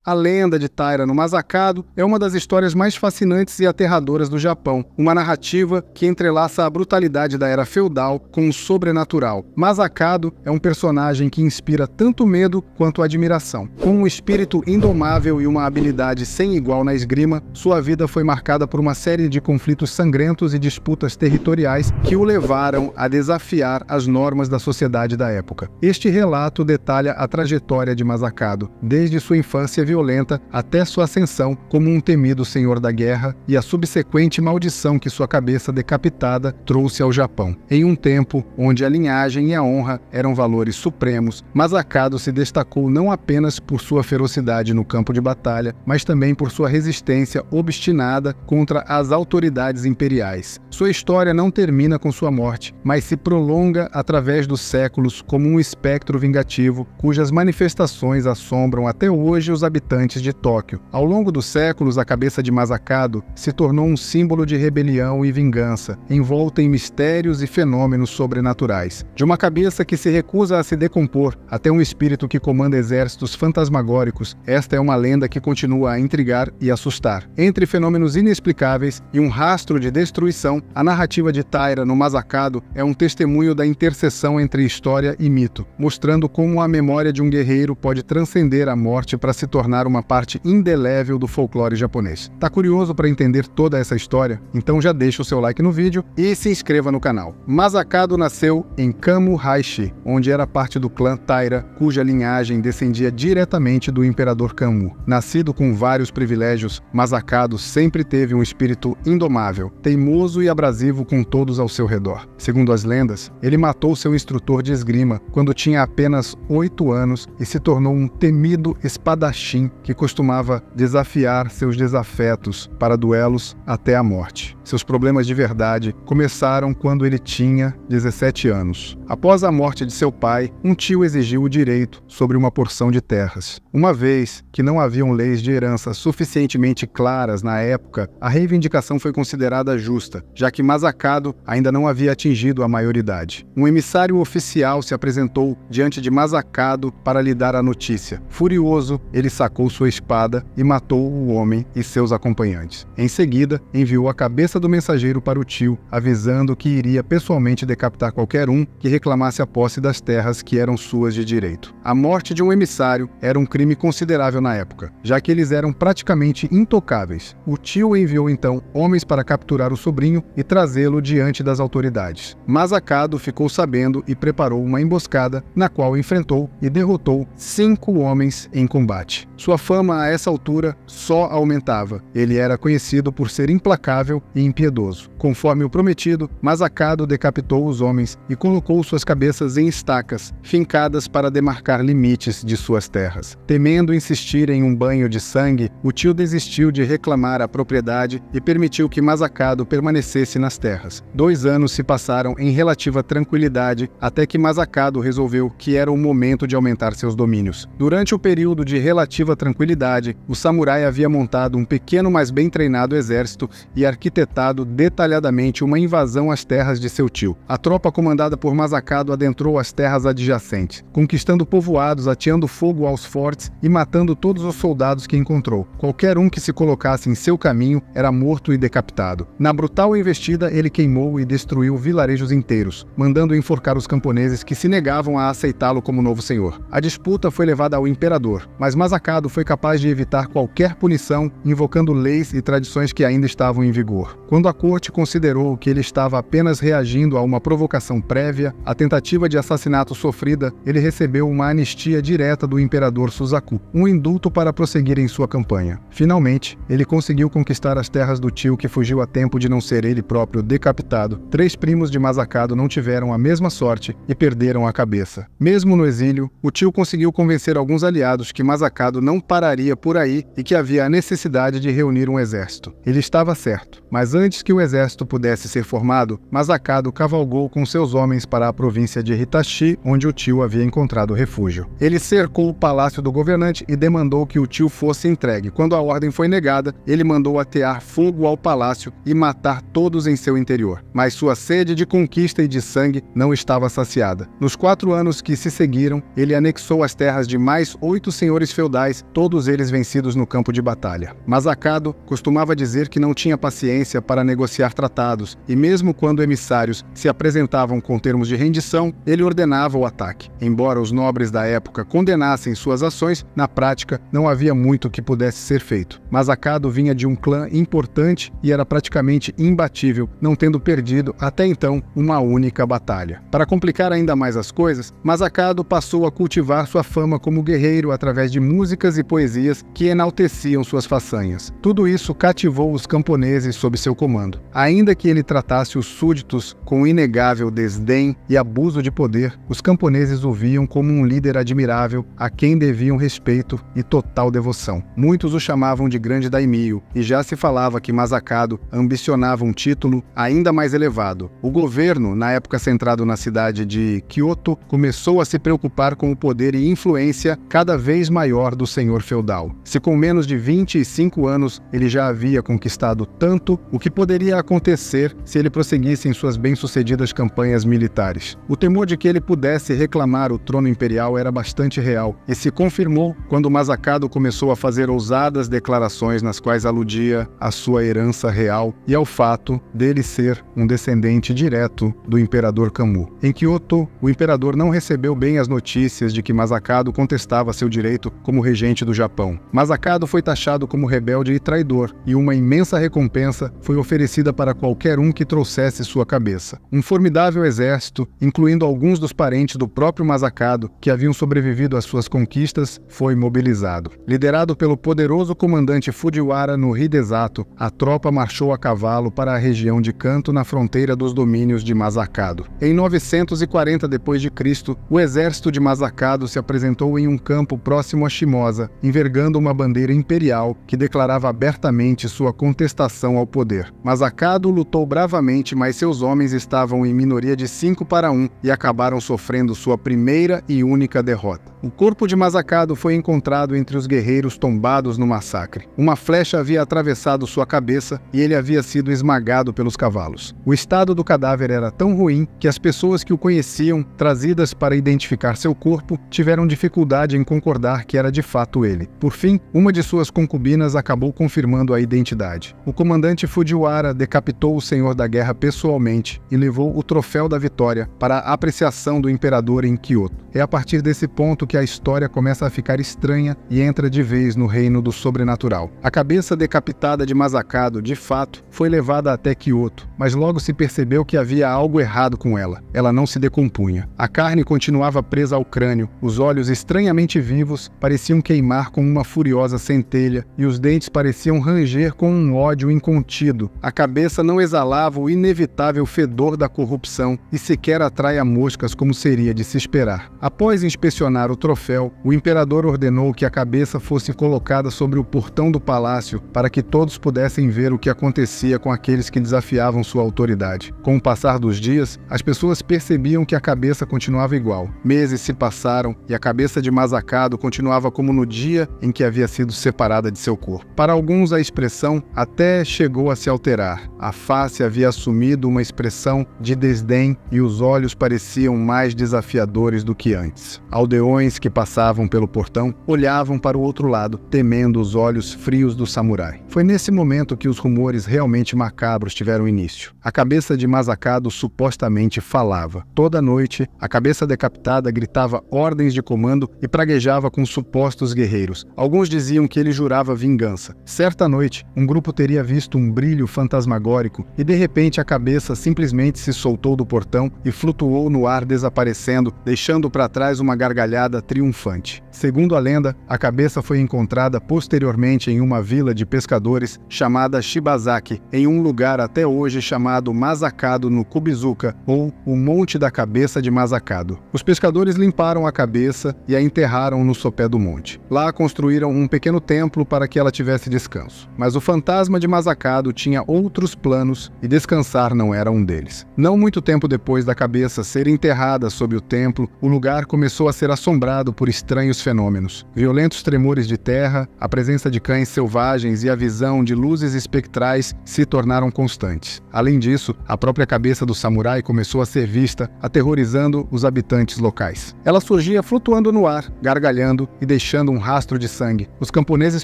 A lenda de Taira no Masakado é uma das histórias mais fascinantes e aterradoras do Japão, uma narrativa que entrelaça a brutalidade da era feudal com o sobrenatural. Masakado é um personagem que inspira tanto medo quanto admiração. Com um espírito indomável e uma habilidade sem igual na esgrima, sua vida foi marcada por uma série de conflitos sangrentos e disputas territoriais que o levaram a desafiar as normas da sociedade da época. Este relato detalha a trajetória de Masakado, desde sua infância violenta até sua ascensão como um temido senhor da guerra e a subsequente maldição que sua cabeça decapitada trouxe ao Japão. Em um tempo onde a linhagem e a honra eram valores supremos, Masakado se destacou não apenas por sua ferocidade no campo de batalha, mas também por sua resistência obstinada contra as autoridades imperiais. Sua história não termina com sua morte, mas se prolonga através dos séculos como um espectro vingativo, cujas manifestações assombram até hoje os habitantes de Tóquio. Ao longo dos séculos, a cabeça de Masakado se tornou um símbolo de rebelião e vingança, envolta em mistérios e fenômenos sobrenaturais. De uma cabeça que se recusa a se decompor até um espírito que comanda exércitos fantasmagóricos, esta é uma lenda que continua a intrigar e assustar. Entre fenômenos inexplicáveis e um rastro de destruição, a narrativa de Taira no Masakado é um testemunho da interseção entre história e mito, mostrando como a memória de um guerreiro pode transcender a morte para se tornar uma parte indelével do folclore japonês. Tá curioso para entender toda essa história? Então já deixa o seu like no vídeo e se inscreva no canal. Masakado nasceu em Kamo Haishi, onde era parte do clã Taira, cuja linhagem descendia diretamente do imperador Kamo. Nascido com vários privilégios, Masakado sempre teve um espírito indomável, teimoso e abrasivo com todos ao seu redor. Segundo as lendas, ele matou seu instrutor de esgrima quando tinha apenas 8 anos e se tornou um temido espadachim que costumava desafiar seus desafetos para duelos até a morte. Seus problemas de verdade começaram quando ele tinha 17 anos. Após a morte de seu pai, um tio exigiu o direito sobre uma porção de terras. Uma vez que não haviam leis de herança suficientemente claras na época, a reivindicação foi considerada justa, já que Masakado ainda não havia atingido a maioridade. Um emissário oficial se apresentou diante de Masakado para lhe dar a notícia. Furioso, ele sacou sua espada e matou o homem e seus acompanhantes. Em seguida, enviou a cabeça do mensageiro para o tio, avisando que iria pessoalmente decapitar qualquer um que reclamasse a posse das terras que eram suas de direito. A morte de um emissário era um crime considerável na época, já que eles eram praticamente intocáveis. O tio enviou então homens para capturar o sobrinho e trazê-lo diante das autoridades. Masakado ficou sabendo e preparou uma emboscada, na qual enfrentou e derrotou 5 homens em combate. Sua fama a essa altura só aumentava. Ele era conhecido por ser implacável e impiedoso. Conforme o prometido, Masakado decapitou os homens e colocou suas cabeças em estacas, fincadas para demarcar limites de suas terras. Temendo insistir em um banho de sangue, o tio desistiu de reclamar a propriedade e permitiu que Masakado permanecesse nas terras. 2 anos se passaram em relativa tranquilidade até que Masakado resolveu que era o momento de aumentar seus domínios. Durante o período de relativa tranquilidade, o samurai havia montado um pequeno, mas bem treinado exército e arquitetado detalhadamente uma invasão às terras de seu tio. A tropa comandada por Masakado adentrou as terras adjacentes, conquistando povoados, ateando fogo aos fortes e matando todos os soldados que encontrou. Qualquer um que se colocasse em seu caminho era morto e decapitado. Na brutal investida, ele queimou e destruiu vilarejos inteiros, mandando enforcar os camponeses que se negavam a aceitá-lo como novo senhor. A disputa foi levada ao imperador, mas Masakado foi capaz de evitar qualquer punição, invocando leis e tradições que ainda estavam em vigor. Quando a corte considerou que ele estava apenas reagindo a uma provocação prévia, a tentativa de assassinato sofrida, ele recebeu uma anistia direta do imperador Suzaku, um indulto para prosseguir em sua campanha. Finalmente, ele conseguiu conquistar as terras do tio que fugiu a tempo de não ser ele próprio decapitado. 3 primos de Masakado não tiveram a mesma sorte e perderam a cabeça. Mesmo no exílio, o tio conseguiu convencer alguns aliados que Masakado não pararia por aí e que havia a necessidade de reunir um exército. Ele estava certo, mas antes que o exército pudesse ser formado, Masakado cavalgou com seus homens para a província de Hitachi, onde o tio havia encontrado refúgio. Ele cercou o palácio do governante e demandou que o tio fosse entregue. Quando a ordem foi negada, ele mandou atear fogo ao palácio e matar todos em seu interior. Mas sua sede de conquista e de sangue não estava saciada. Nos 4 anos que se seguiram, ele anexou as terras de mais 8 senhores feudais rivais, todos eles vencidos no campo de batalha. Masakado costumava dizer que não tinha paciência para negociar tratados, e mesmo quando emissários se apresentavam com termos de rendição, ele ordenava o ataque. Embora os nobres da época condenassem suas ações, na prática não havia muito que pudesse ser feito. Masakado vinha de um clã importante e era praticamente imbatível, não tendo perdido, até então, uma única batalha. Para complicar ainda mais as coisas, Masakado passou a cultivar sua fama como guerreiro através de músicas e poesias que enalteciam suas façanhas. Tudo isso cativou os camponeses sob seu comando. Ainda que ele tratasse os súditos com inegável desdém e abuso de poder, os camponeses o viam como um líder admirável a quem deviam respeito e total devoção. Muitos o chamavam de grande daimyo, e já se falava que Masakado ambicionava um título ainda mais elevado. O governo, na época centrado na cidade de Kyoto, começou a se preocupar com o poder e influência cada vez maior do senhor feudal. Se com menos de 25 anos ele já havia conquistado tanto, o que poderia acontecer se ele prosseguisse em suas bem-sucedidas campanhas militares? O temor de que ele pudesse reclamar o trono imperial era bastante real, e se confirmou quando Masakado começou a fazer ousadas declarações nas quais aludia à sua herança real e ao fato dele ser um descendente direto do imperador Kammu. Em Kyoto, o imperador não recebeu bem as notícias de que Masakado contestava seu direito como regente do Japão. Masakado foi taxado como rebelde e traidor, e uma imensa recompensa foi oferecida para qualquer um que trouxesse sua cabeça. Um formidável exército, incluindo alguns dos parentes do próprio Masakado, que haviam sobrevivido às suas conquistas, foi mobilizado. Liderado pelo poderoso comandante Fujiwara no Hidesato, a tropa marchou a cavalo para a região de Kanto na fronteira dos domínios de Masakado. Em 940 d.C., o exército de Masakado se apresentou em um campo próximo a Shimosa, envergando uma bandeira imperial que declarava abertamente sua contestação ao poder. Masakado lutou bravamente, mas seus homens estavam em minoria de 5-1 e acabaram sofrendo sua primeira e única derrota. O corpo de Masakado foi encontrado entre os guerreiros tombados no massacre. Uma flecha havia atravessado sua cabeça e ele havia sido esmagado pelos cavalos. O estado do cadáver era tão ruim que as pessoas que o conheciam, trazidas para identificar seu corpo, tiveram dificuldade em concordar que era de fato ele. Por fim, uma de suas concubinas acabou confirmando a identidade. O comandante Fujiwara decapitou o senhor da guerra pessoalmente e levou o troféu da vitória para a apreciação do imperador em Kyoto. É a partir desse ponto que a história começa a ficar estranha e entra de vez no reino do sobrenatural. A cabeça decapitada de Masakado, de fato, foi levada até Kyoto, mas logo se percebeu que havia algo errado com ela. Ela não se decompunha. A carne continuava presa ao crânio, os olhos estranhamente vivos pareciam queimar com uma furiosa centelha e os dentes pareciam ranger com um ódio incontido. A cabeça não exalava o inevitável fedor da corrupção e sequer atraia moscas como seria de se esperar. Após inspecionar o troféu, o imperador ordenou que a cabeça fosse colocada sobre o portão do palácio para que todos pudessem ver o que acontecia com aqueles que desafiavam sua autoridade. Com o passar dos dias, as pessoas percebiam que a cabeça continuava igual. Meses se passaram e a cabeça de Masakado continuava como no dia em que havia sido separada de seu corpo. Para alguns, a expressão até chegou a se alterar. A face havia assumido uma expressão de desdém e os olhos pareciam mais desafiadores do que antes. Aldeões que passavam pelo portão olhavam para o outro lado, temendo os olhos frios do samurai. Foi nesse momento que os rumores realmente macabros tiveram início. A cabeça de Masakado supostamente falava. Toda noite, a cabeça decapitada gritava ordens de comando e praguejava com supostos guerreiros. Alguns diziam que ele jurava vingança. Certa noite, um grupo teria visto um brilho fantasmagórico e de repente a cabeça simplesmente se soltou do portão e flutuou no ar, desaparecendo, deixando para trás uma gargalhada triunfante. Segundo a lenda, a cabeça foi encontrada posteriormente em uma vila de pescadores chamada Shibazaki, em um lugar até hoje chamado Masakado no Kubizuka, ou o Monte da Cabeça de Masakado. Os pescadores limparam a cabeça e a enterraram no sopé do monte. Lá construíram um pequeno templo para que ela tivesse descanso. Mas o fantasma de Masakado tinha outros planos e descansar não era um deles. Não muito tempo depois da cabeça ser enterrada sob o templo, o lugar começou a ser assombrado por estranhos estranhos fenômenos. Violentos tremores de terra, a presença de cães selvagens e a visão de luzes espectrais se tornaram constantes. Além disso, a própria cabeça do samurai começou a ser vista, aterrorizando os habitantes locais. Ela surgia flutuando no ar, gargalhando e deixando um rastro de sangue. Os camponeses,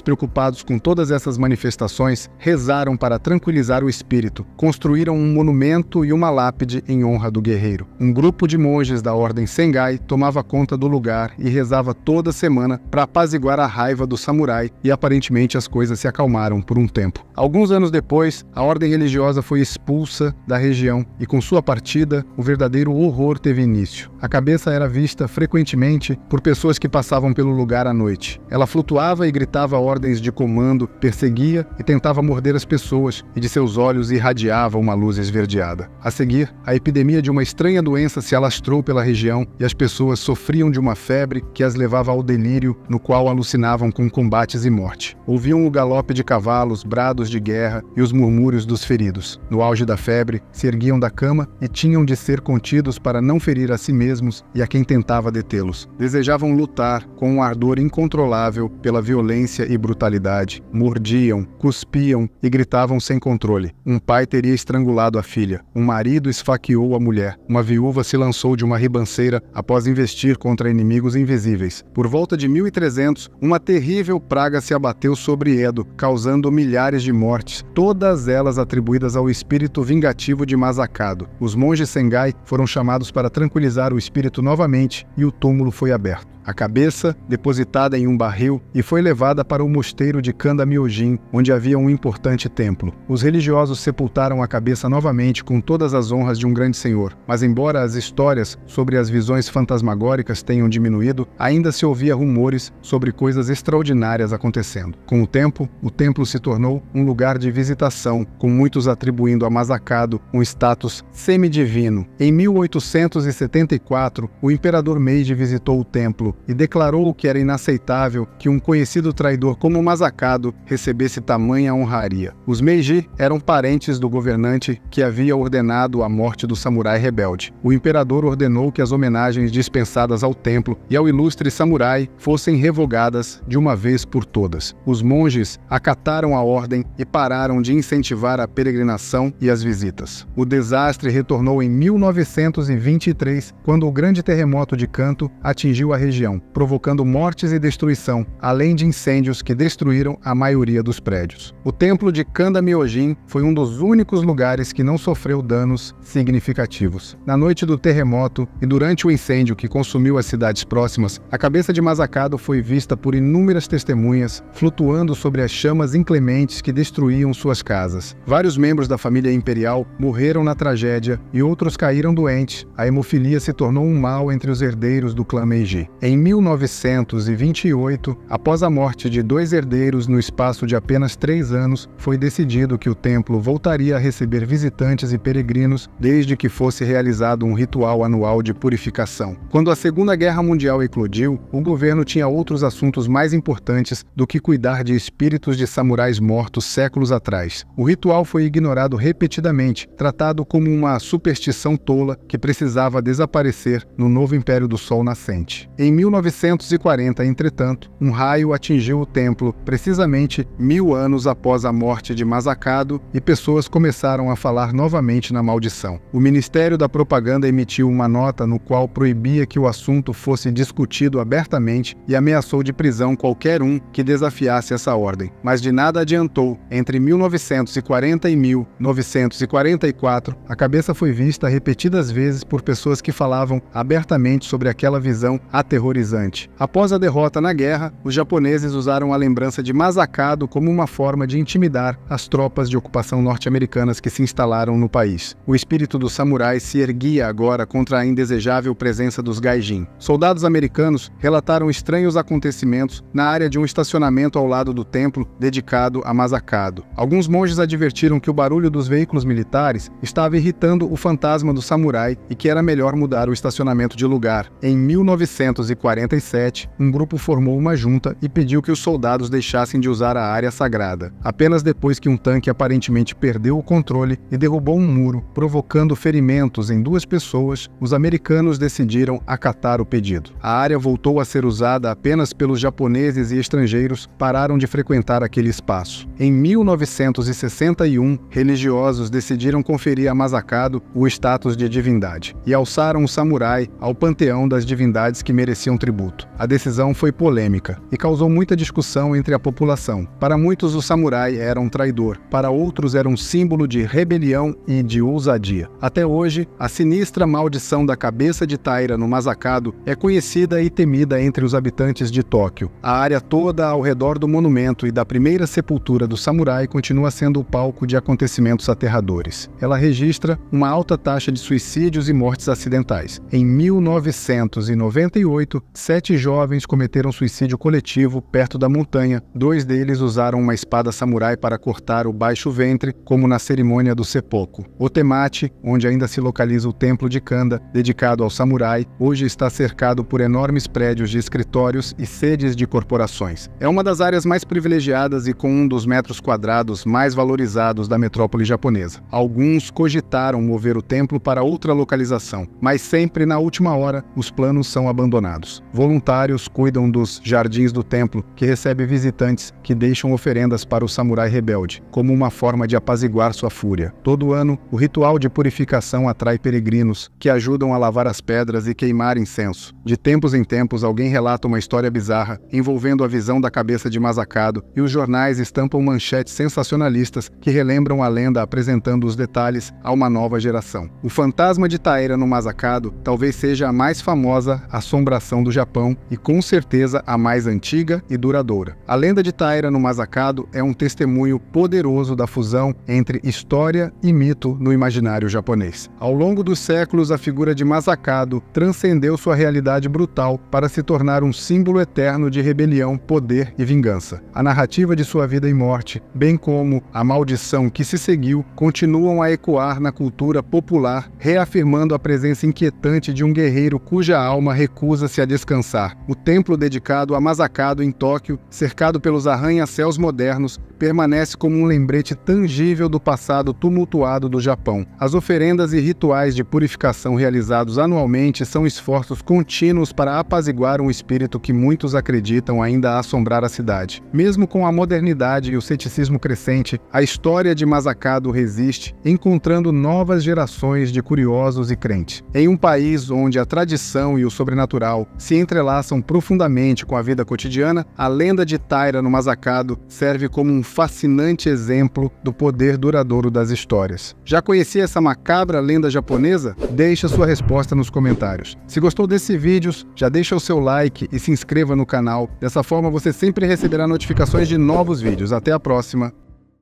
preocupados com todas essas manifestações, rezaram para tranquilizar o espírito. Construíram um monumento e uma lápide em honra do guerreiro. Um grupo de monges da ordem Sengai tomava conta do lugar e rezava toda semana para apaziguar a raiva do samurai, e aparentemente as coisas se acalmaram por um tempo. Alguns anos depois, a ordem religiosa foi expulsa da região e com sua partida, o verdadeiro horror teve início. A cabeça era vista frequentemente por pessoas que passavam pelo lugar à noite. Ela flutuava e gritava ordens de comando, perseguia e tentava morder as pessoas, e de seus olhos irradiava uma luz esverdeada. A seguir, a epidemia de uma estranha doença se alastrou pela região e as pessoas sofriam de uma febre que as levava ao delírio, no qual alucinavam com combates e morte. Ouviam o galope de cavalos, brados de guerra e os murmúrios dos feridos. No auge da febre, se erguiam da cama e tinham de ser contidos para não ferir a si mesmos e a quem tentava detê-los. Desejavam lutar com um ardor incontrolável pela violência e brutalidade. Mordiam, cuspiam e gritavam sem controle. Um pai teria estrangulado a filha. Um marido esfaqueou a mulher. Uma viúva se lançou de uma ribanceira após investir contra inimigos invisíveis. Por volta de 1300, uma terrível praga se abateu sobre Edo, causando milhares de mortes, todas elas atribuídas ao espírito vingativo de Masakado. Os monges Sengai foram chamados para tranquilizar o espírito novamente e o túmulo foi aberto. A cabeça, depositada em um barril, e foi levada para o mosteiro de Kanda-myojin, onde havia um importante templo. Os religiosos sepultaram a cabeça novamente com todas as honras de um grande senhor, mas embora as histórias sobre as visões fantasmagóricas tenham diminuído, ainda se ouvia rumores sobre coisas extraordinárias acontecendo. Com o tempo, o templo se tornou um lugar de visitação, com muitos atribuindo a Masakado um status semidivino. Em 1874, o imperador Meiji visitou o templo e declarou que era inaceitável que um conhecido traidor como Masakado recebesse tamanha honraria. Os Meiji eram parentes do governante que havia ordenado a morte do samurai rebelde. O imperador ordenou que as homenagens dispensadas ao templo e ao ilustre samurai fossem revogadas de uma vez por todas. Os monges acataram a ordem e pararam de incentivar a peregrinação e as visitas. O desastre retornou em 1923, quando o grande terremoto de Kanto atingiu a região, provocando mortes e destruição, além de incêndios que destruíram a maioria dos prédios. O templo de Kanda-myojin foi um dos únicos lugares que não sofreu danos significativos. Na noite do terremoto e durante o incêndio que consumiu as cidades próximas, a cabeça de Masakado foi vista por inúmeras testemunhas, flutuando sobre as chamas inclementes que destruíam suas casas. Vários membros da família imperial morreram na tragédia e outros caíram doentes. A hemofilia se tornou um mal entre os herdeiros do clã Meiji. Em 1928, após a morte de 2 herdeiros no espaço de apenas 3 anos, foi decidido que o templo voltaria a receber visitantes e peregrinos desde que fosse realizado um ritual anual de purificação. Quando a Segunda Guerra Mundial eclodiu, o governo tinha outros assuntos mais importantes do que cuidar de espíritos de samurais mortos séculos atrás. O ritual foi ignorado repetidamente, tratado como uma superstição tola que precisava desaparecer no novo Império do Sol nascente. Em 1940, entretanto, um raio atingiu o templo precisamente 1000 anos após a morte de Masakado e pessoas começaram a falar novamente na maldição. O Ministério da Propaganda emitiu uma nota no qual proibia que o assunto fosse discutido abertamente e ameaçou de prisão qualquer um que desafiasse essa ordem. Mas de nada adiantou. Entre 1940 e 1944, a cabeça foi vista repetidas vezes por pessoas que falavam abertamente sobre aquela visão aterrorizante. Após a derrota na guerra, os japoneses usaram a lembrança de Masakado como uma forma de intimidar as tropas de ocupação norte-americanas que se instalaram no país. O espírito dos samurais se erguia agora contra a indesejável presença dos gaijin. Soldados americanos relataram estranhos acontecimentos na área de um estacionamento ao lado do templo dedicado a Masakado. Alguns monges advertiram que o barulho dos veículos militares estava irritando o fantasma do samurai e que era melhor mudar o estacionamento de lugar. Em 1945, 1947, um grupo formou uma junta e pediu que os soldados deixassem de usar a área sagrada. Apenas depois que um tanque aparentemente perdeu o controle e derrubou um muro, provocando ferimentos em 2 pessoas, os americanos decidiram acatar o pedido. A área voltou a ser usada apenas pelos japoneses e estrangeiros pararam de frequentar aquele espaço. Em 1961, religiosos decidiram conferir a Masakado o status de divindade e alçaram o samurai ao panteão das divindades que mereciam tributo. A decisão foi polêmica e causou muita discussão entre a população. Para muitos, o samurai era um traidor, para outros era um símbolo de rebelião e de ousadia. Até hoje, a sinistra maldição da cabeça de Taira no Masakado é conhecida e temida entre os habitantes de Tóquio. A área toda ao redor do monumento e da primeira sepultura do samurai continua sendo o palco de acontecimentos aterradores. Ela registra uma alta taxa de suicídios e mortes acidentais. Em 1998, 7 jovens cometeram suicídio coletivo perto da montanha. 2 deles usaram uma espada samurai para cortar o baixo ventre, como na cerimônia do seppuku. O Temate, onde ainda se localiza o templo de Kanda, dedicado ao samurai, hoje está cercado por enormes prédios de escritórios e sedes de corporações. É uma das áreas mais privilegiadas e com um dos metros quadrados mais valorizados da metrópole japonesa. Alguns cogitaram mover o templo para outra localização, mas sempre na última hora os planos são abandonados. Voluntários cuidam dos jardins do templo, que recebe visitantes que deixam oferendas para o samurai rebelde, como uma forma de apaziguar sua fúria. Todo ano, o ritual de purificação atrai peregrinos, que ajudam a lavar as pedras e queimar incenso. De tempos em tempos, alguém relata uma história bizarra envolvendo a visão da cabeça de Masakado e os jornais estampam manchetes sensacionalistas que relembram a lenda apresentando os detalhes a uma nova geração. O fantasma de Taira no Masakado talvez seja a mais famosa assombração do Japão e com certeza a mais antiga e duradoura. A lenda de Taira no Masakado é um testemunho poderoso da fusão entre história e mito no imaginário japonês. Ao longo dos séculos, a figura de Masakado transcendeu sua realidade brutal para se tornar um símbolo eterno de rebelião, poder e vingança. A narrativa de sua vida e morte, bem como a maldição que se seguiu, continuam a ecoar na cultura popular, reafirmando a presença inquietante de um guerreiro cuja alma recusa-se a descansar. O templo dedicado a Masakado em Tóquio, cercado pelos arranha-céus modernos, permanece como um lembrete tangível do passado tumultuado do Japão. As oferendas e rituais de purificação realizados anualmente são esforços contínuos para apaziguar um espírito que muitos acreditam ainda assombrar a cidade. Mesmo com a modernidade e o ceticismo crescente, a história de Masakado resiste, encontrando novas gerações de curiosos e crentes. Em um país onde a tradição e o sobrenatural se entrelaçam profundamente com a vida cotidiana, a lenda de Taira no Masakado serve como um fascinante exemplo do poder duradouro das histórias. Já conhecia essa macabra lenda japonesa? Deixa sua resposta nos comentários. Se gostou desse vídeo, já deixa o seu like e se inscreva no canal. Dessa forma você sempre receberá notificações de novos vídeos. Até a próxima!